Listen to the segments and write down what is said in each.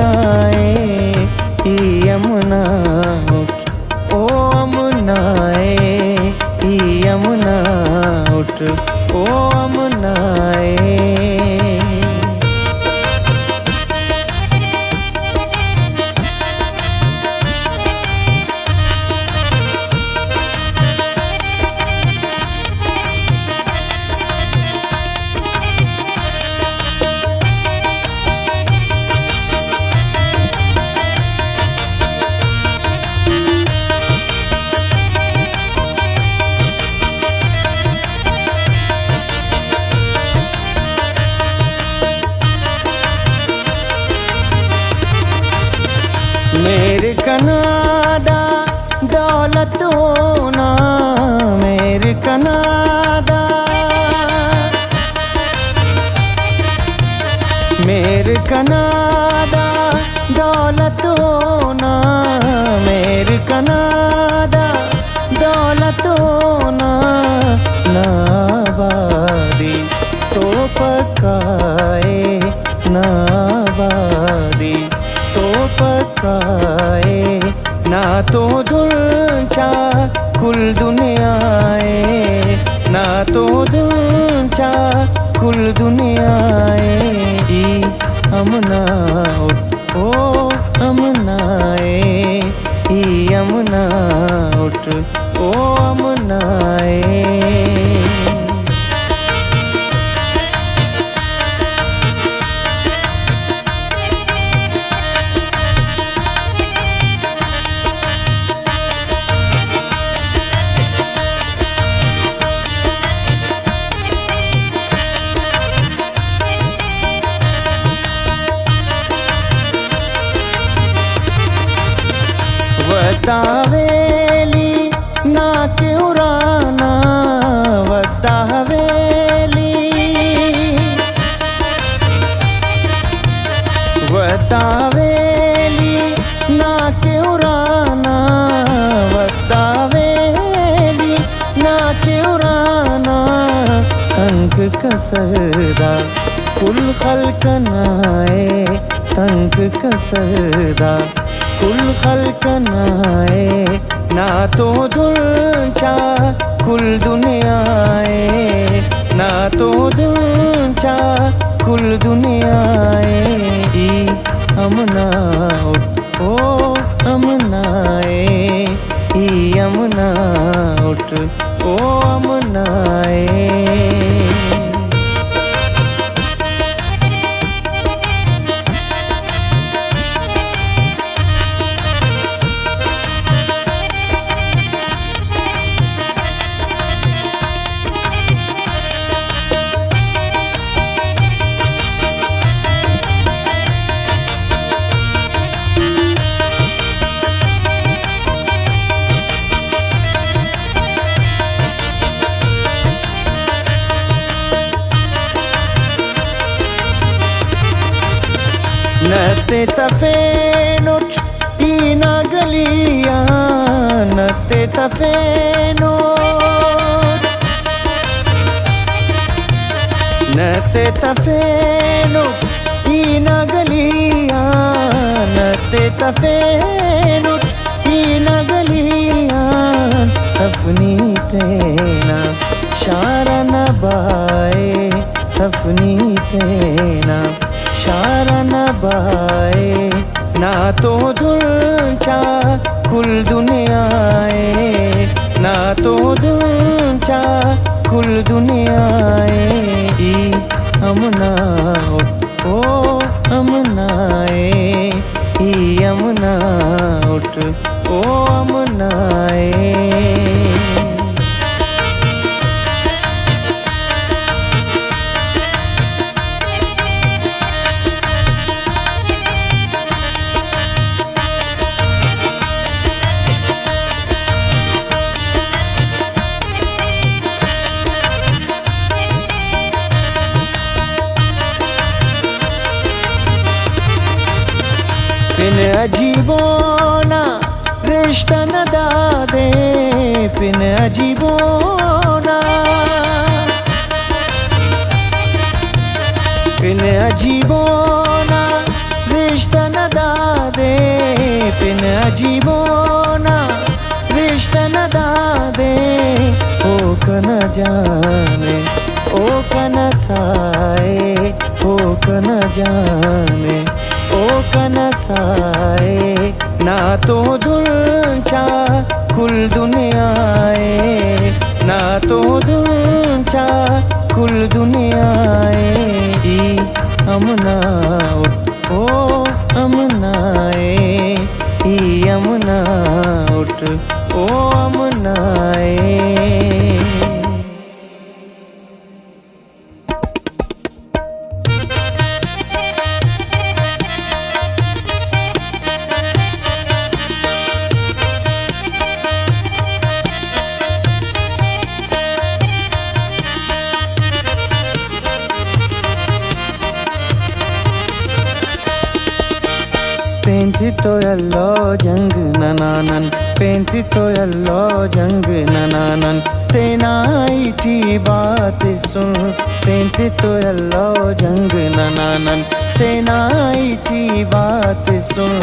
आए यमुना उठ ओ अमुनाए यमुना उठ ओ अमुनाए। मेरे कनादा दौलत होना मेरे कनादा मेरे कनादा दौलत होना मेरे कनादा दौलत होना नाबादी तो पकाए नाबादी तो पकाए ना तो दुलचा कुल दुनियाए ना तो दुलचा कुल दुनियाए अमुना उठ ओ अमुनाए यमुना उठ ओ अमुनाए। वतावेली ना के उराना वतावेली वतावेली ना के उराना वतावेली ना के उराना तंक कसरदा कुल खलकनाए तंक कसरदा कुल खलकनाए ना तो दुलचा कुल दुनियाए ना तो दुलचा कुल दुनियाए अमुना उठ ओ अमुनाए यमुना उठ ओ अमुनाए। नते तफेनुट ईना गलिया नते तफेनुट नते तफेनुट ईना गलिया नते तफेनुट ईना गलिया तफनी तेना शारा नबाए तफनी तेना शारा नबाए ना तो दुलचा कुल दुनियाए ना तो दुलचा कुल दुनियाए अमुना उठ ओ अमुनाए यमुना उठ ओ अमुनाए। पिन अजीबोना रिश्ता न दादे पिन अजीबोना पिन अजीबोना रिश्ता न दादे पिन अजीबोना रिश्ता न दादे ओ कन जाने ओ कन साए ओ कन जाने ओ कन साए ना तो दुल्चा कुल दुनियाए ना तो दुल्चा कुल दुनियाए ई अमना ओ अमनाए ई अमना उठ ओ अमनाए। Pentito yallo jang nananan Pentito yallo jang nananan Tenaiti baat sun Pentito yallo jang nananan Tenaiti baat sun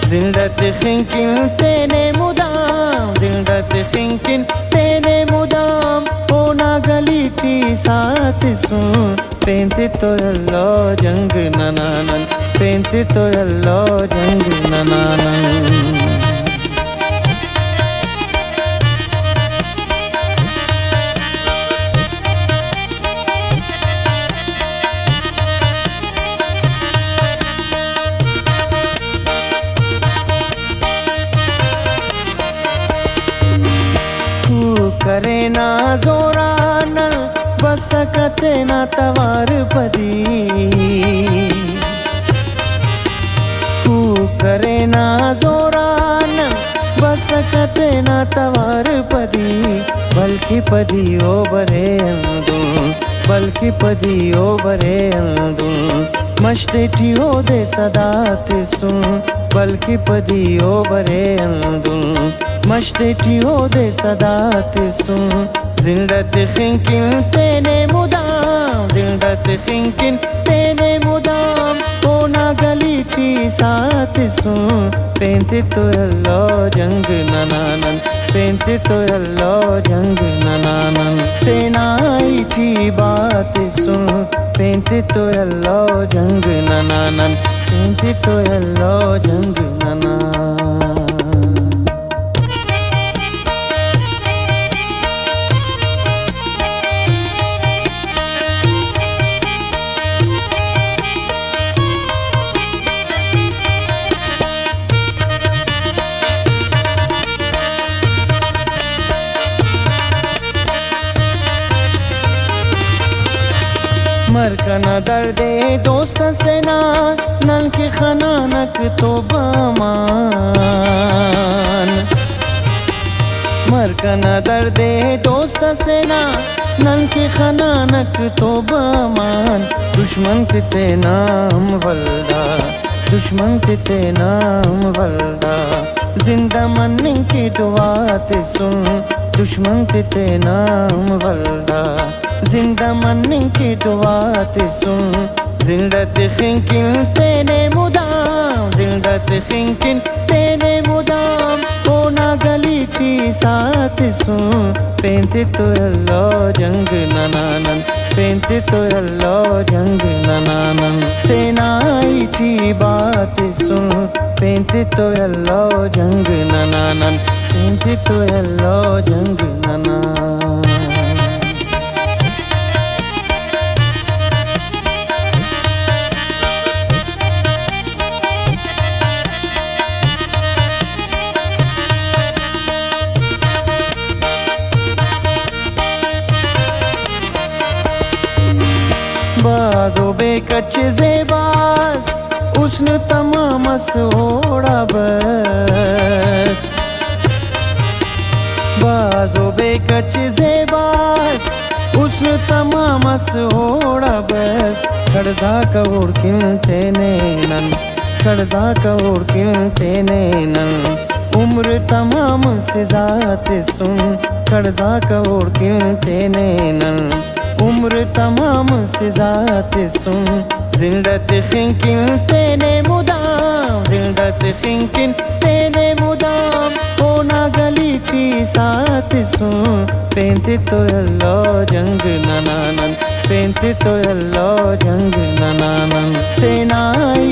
Zindat khinkin tene mudam Zindat khinkin tene mudam Ona galiti saat sun Pentito yallo jang nananan Pentito yallo jang nananan करे ना जोरा नल बस कते ना तवार पदी तू करे ना जोरा नल बस कते ना तवार पदी बल्कि पदी ओ बरे अंदू बल्कि पदी ओ बरे अंदू मश्ते हो दे सदात सुन बल्कि पदी ओ बरे अंदू मश्ते हो दे सदात सुन जिंदत खिंकिन तेने मुदाम जिंदत खिंकिन तेने मुदाम ओना गली पी साथ सुन पेंतितो यल्लो जंग ननानन पेंतितो यल्लो जंग ननानन तेनाइटी बात सुन पेंतितो यल्लो जंग ननानन पेंतितो यल्लो जंग ननानन मर कना दर्दे दोस्त से ना नल के खनानक तो बामान मर कना दर्दे दोस्त से ना नल के खनानक तो बामान दुश्मन ते नाम वल्दा दुश्मन ते नाम वल्दा जिंदा मनने की दुआ ते सुन दुश्मन ते नाम वल्दा जिंदा मनने की दुआ ते सुन जिंदत खिंकिन तेने मुदाम जिंदत खिंकिन तेने मुदाम ओना गली पी साथ सुन पेंतितो यल्लो जंग ननानन पेंतितो यल्लो जंग ननानन तेनाइटी बात सुन पेंतितो यल्लो जंग ननानन पेंतितो यल्लो जंग ननानन बाजो बेकच ज़ेबास उस्न तमाम सोड़ा बस बाजो बेकच ज़ेबास उस्न तमाम सोड़ा बस कर्जा कवोड़ किलते नैनन कर्जा कवोड़ किलते नैनन उम्र तमाम से ज़ात सुन कर्जा कवोड़ किलते नैनन उम्र तमाम से ज़ात सुन जिंदत खिंकिन तेने मुदाम जिल्दत खिंकिन तेने मुदाम होना गली पी साथ सुन पेंते तो अल्लो जंग ननानन पेंते तो अल्लो जंग ननानन तेना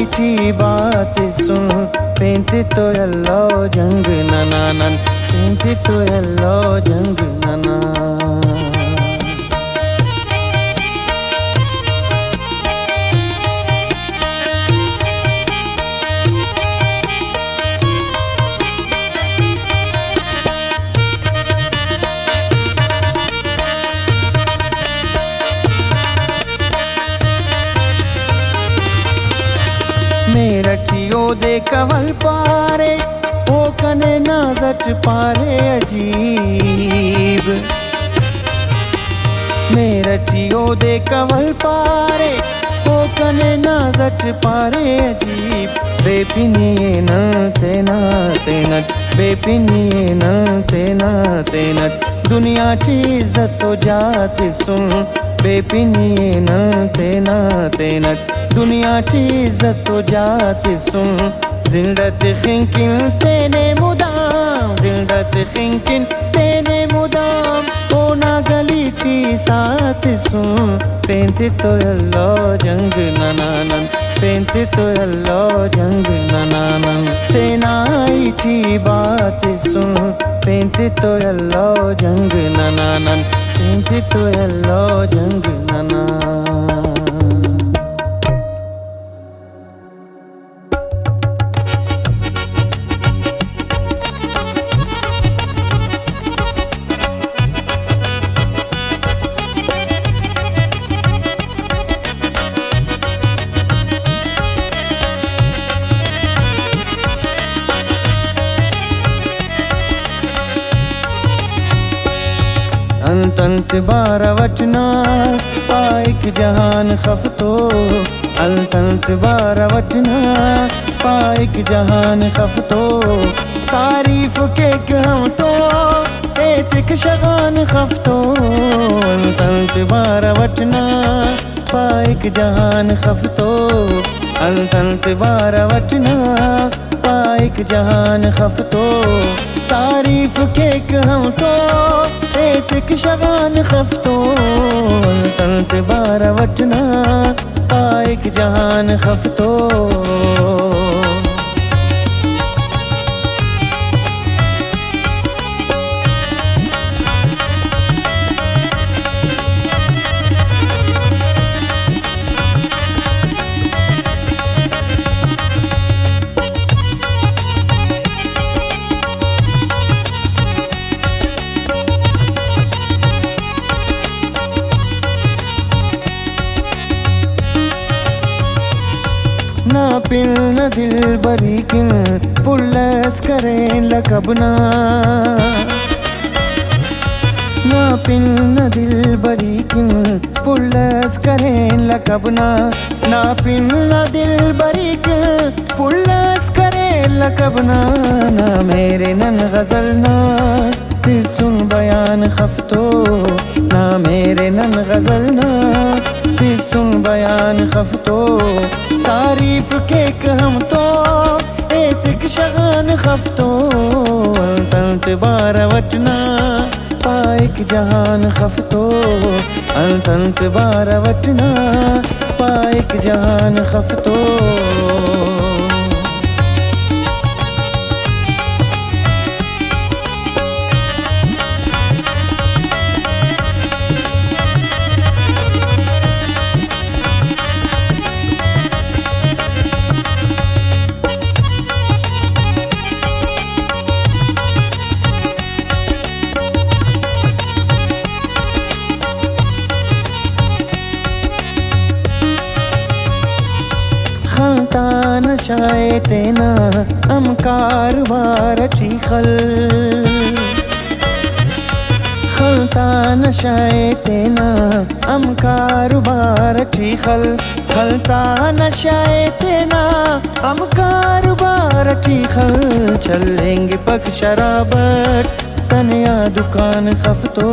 इठी बात सुन पेंते तो अल्लो जंग ननानन पेंते तो अल्लो जंग नना मेरठियो दे कवल पारे ओ कने नाजट पारे अजीब मेरठियो दे कवल पारे ओ कने नाजट पारे अजीब बेपिनिए न तेना तेनट बेपिनिए न तेना तेनट दुनिया की इज्जत तो जाते सुन बेपिनिए न तेना तेनट दुनिया की इज्जत तो जाते सुन जिल्दत खिंकिन तेने मुदाम जिल्दत खिंकिन तेने मुदाम होना गली पी साथ सुन पेंते तो अल्लो जंग ननानन पेंते तो अल्लो जंग ननानन तेना इठी बात सुन पेंते तो अल्लो जंग ननानन पेंते तो अल्लो जंग नना अंत बारवटना पाइक जहान खफतो अंत बारवटना पाइक जहान खफतो तारीफ के हम तो एतिक शगान खफतो अंत बारवटना पाइक जहान खफतो अंत बारवटना पाइक जहान खफतो तारीफ के हम तो एतिक शगान खफतो तंत बारवटना पाइक जहान खफतो ना पिल न दिल बरी किन पुल्लस करें लकबना ना पिल न दिल बरी किन पुल्लस करें लकबना ना पिल न दिल बरी किन पुल्लस करें लकबना ना मेरे नन गजल ना सुन बयान खफतो ना मेरे नन गजल ना सुन बयान खफतो तारीफ के हम तो एतिक शगान खफतो तंत बारवटना पाइक जहान खफतो तंत बारवटना पाइक जहान खफतो खलता नशाए तेना हम कारवार खल खलता नशाए तेना हम कारोबार खल खलता नशाए तेना हम कारोबार खल चलेंगे पक शराबत तनिया दुकान खफतो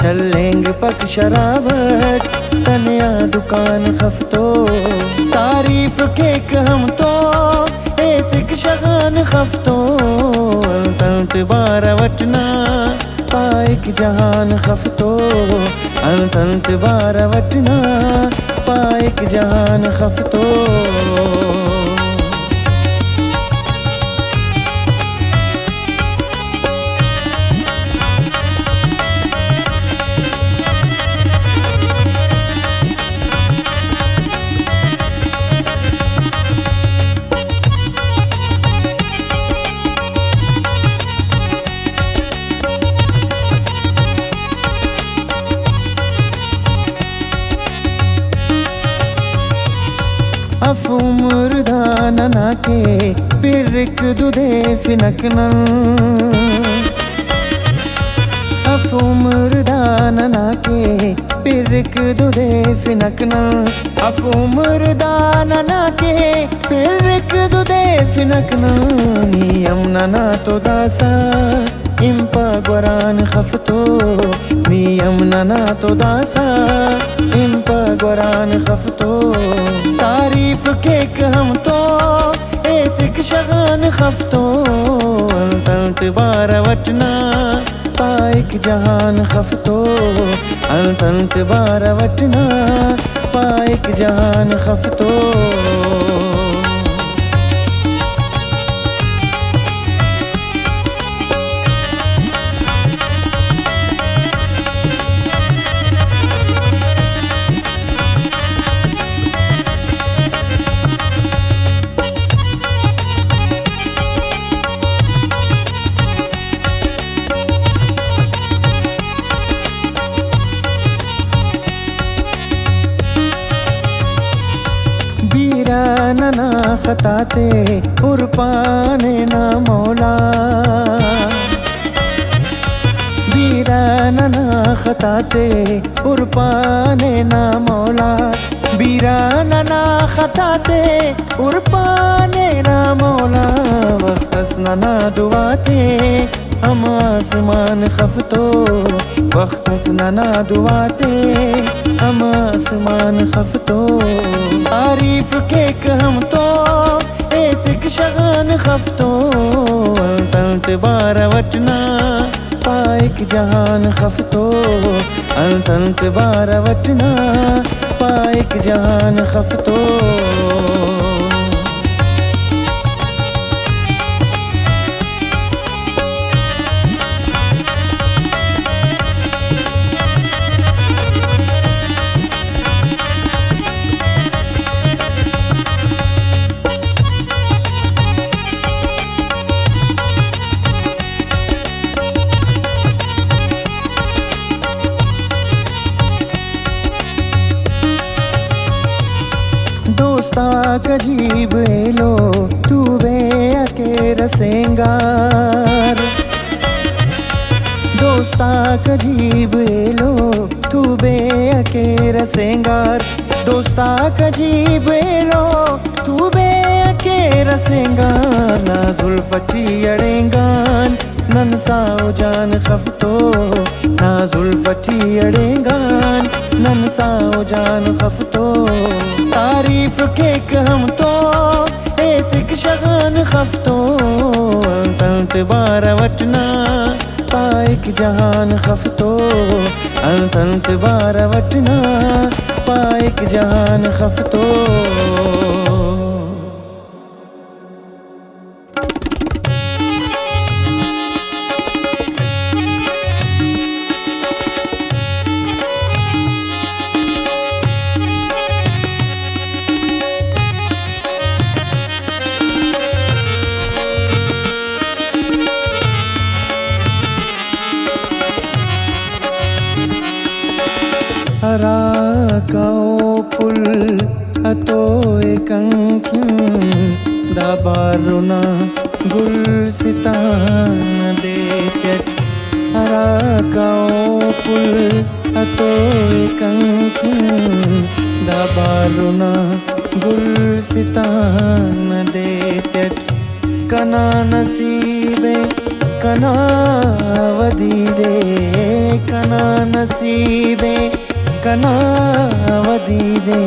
चलेंगे पक शराबत तनिया दुकान खफतो तारीफ के हम तो एतिक जहान खफ्तो तंत बार वटना पाइक जहान खफ्तो तंत बार वटना पाइक जहान खफ्तो अफ उम्रदाना के पिरक दुधे फिनकनन अफ उम्रदाना के पिरक दुधे फिनकनन अफ उम्रदाना के पिरक दुधे फिनकनन नियम नना तो दासा इंपा गुरान खफ्तो नियम नना तो दासा इंपा गुरान खफ्तो तारीफ केक हम तो एतिक शगान खफ्तो तंत बार वटना पाइक जहान खफ्तो तंत बार वटना पाइक जहान खफ्तो नना खताते उर्पाने ना मौला बीरा नना खताते उर्पाने ना मौला बीरा नना खताते उर्पाने ना मौला वक्तस नना दुआते हम आसमान खफ्तो वक्तस नना दुआते हम आसमान खफ्तो तारीफ केक हम तो एतिक शगान खफ्तो तंत बार वटना पाइक जहान खफ्तो तंत बार वटना पाइक जहान खफ्तो दोस्ता कजीब एलो तू बे अके रसेंगार दोस्ता कजीब एलो तू बे अके रसेंगार दोस्ता कजीब एलो तू बे अके रसेंगार ना जुल्फटी अड़ेंगान नन साओ जान खफ्तो ना जुल्फटी अड़ेंगान नन साओ जान खफ्तो तारीफ केक हम तो एतिक शगान खफ्तो तंत बार वटना पाइक जहान खफ्तो तंत बार वटना पाइक जहान खफ्तो Arakao pul atoe kankin dabaruna gul sitana detet Arakao pul atoe kankin dabaruna gul sitana detet Kana nasibe kana vadide kana nasibe कना वदी दे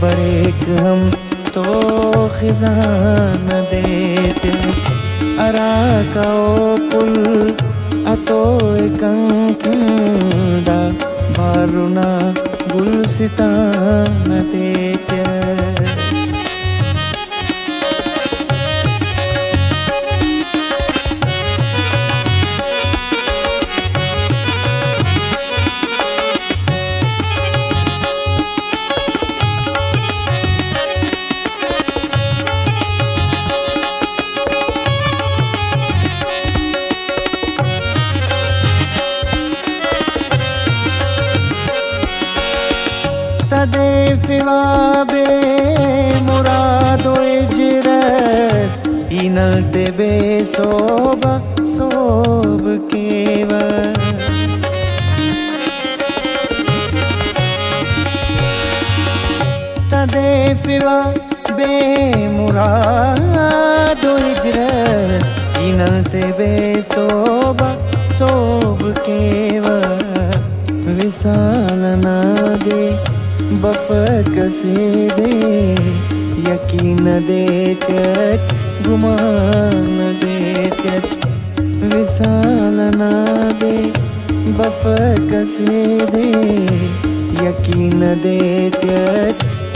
बरेक हम तो खिजान देते गुलसिता न देत्य Tadefeva be murado ejres inal tebe soba sob keva Tadefeva be murado ejres inal tebe soba sob keva visalana de बफ कसे दे यकीन देत्य गुमान देत्य विसाल ना दे बफ कसे दे यकीन देत्य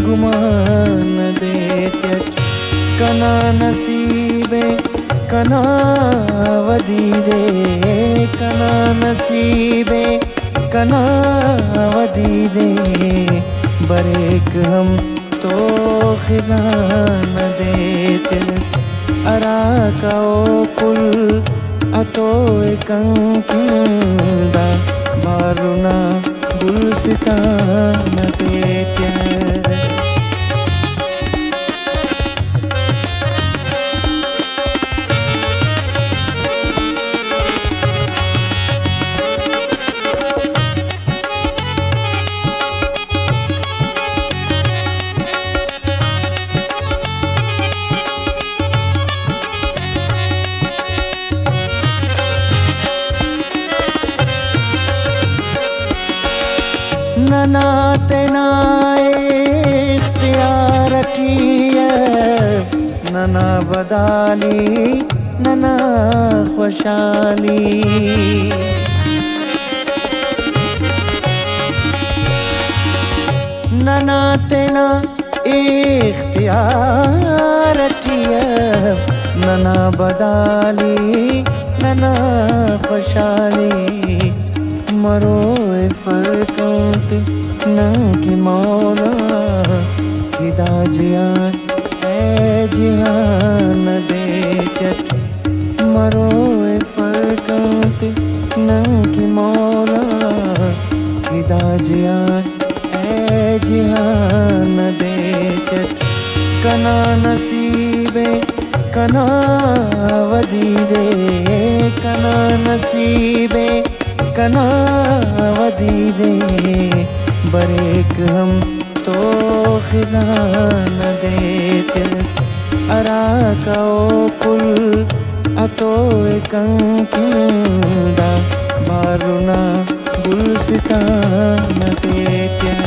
गुमान देत्य कना नसीबे कना वदी दे कना नसीबे कना वदी दे बरेक हम तो खिजान देते अरा का ओ कुल अतो कंकिंदा बारुना गुलसिता न देते नना तेना इख्तियार टीयफ नना बदाली नना खुशाली नना तेना इख्तियार टीयफ नना बदाली नना खुशाली मरो फरकंत नंगी मौला किदा जियान ए जियान देत्य मरो फरकंत नंगी मौला किदा जियान ए जियान देत्य कना नसीबे कना वदी दे कना नसीबे कना वदी दे बरेक हम तो खिजान देते अरा का ओ कुल अतो कंकिंदा बारुना गुलसिता न देते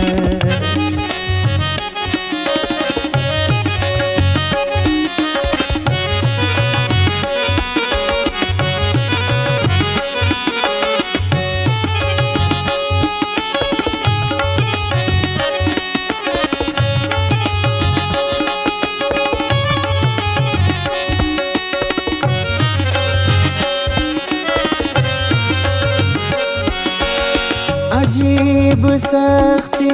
अजीब सख्ती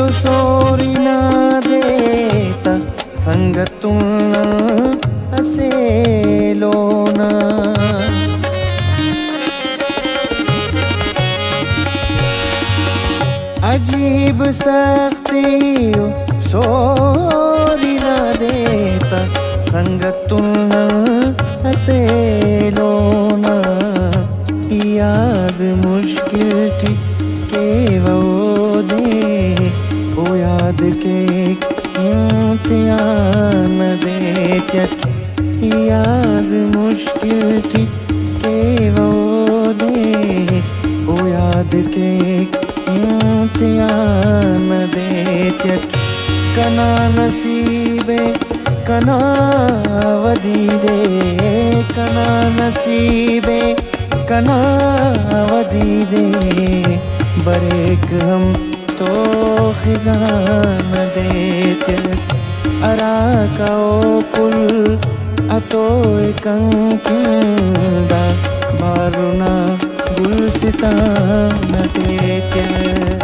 उसोरी ना देता संगतुन असे लोना अजीब सख्ती उसोरी ना देता संगतुन असे लोना याद मुश्किल थी के वो दे ओ याद के इम्तिहान देत्य याद मुश्किल थी के वो दे ओ याद के इम्तिहान देत्य कना नसीबे कना वदी दे कना नसीबे कना वदी दे बरेक हम तो तो कंकिंदा बारुना गुलसिता न देते